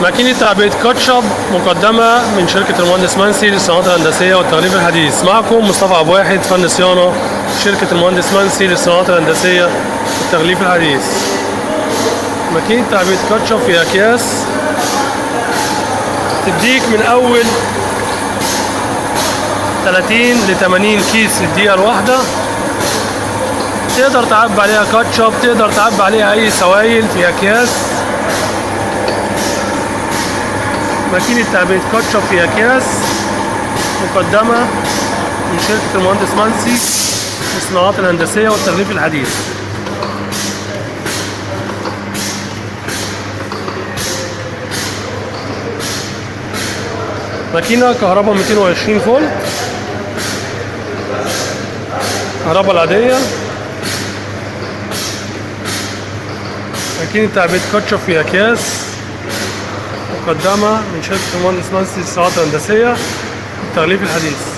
ماكينة تعبئة كاتشب مقدمة من شركة المهندس منسي للصناعات الهندسية والتغليف الحديث. معكم مصطفى أبو واحد، فن صيانة، شركة المهندس منسي للصناعات الهندسية والتغليف الحديث. ماكينة تعبئة كاتشب في أكياس تديك من أول 30 ل 80 كيس في الدقيقة الواحدة. تقدر تعبي عليها كاتشب، تقدر تعبي عليها أي سوائل في أكياس. ماكينة تعبئة كاتشب في أكياس مقدمة من شركة المهندس منسي للصناعات الهندسية والتغليف الحديث. ماكينة كهرباء 220 فولت، كهرباء العادية. ماكينة تعبئة كاتشب في أكياس مقدمة من شركة المهندس منسي للصناعات الهندسية والتغليف الحديث.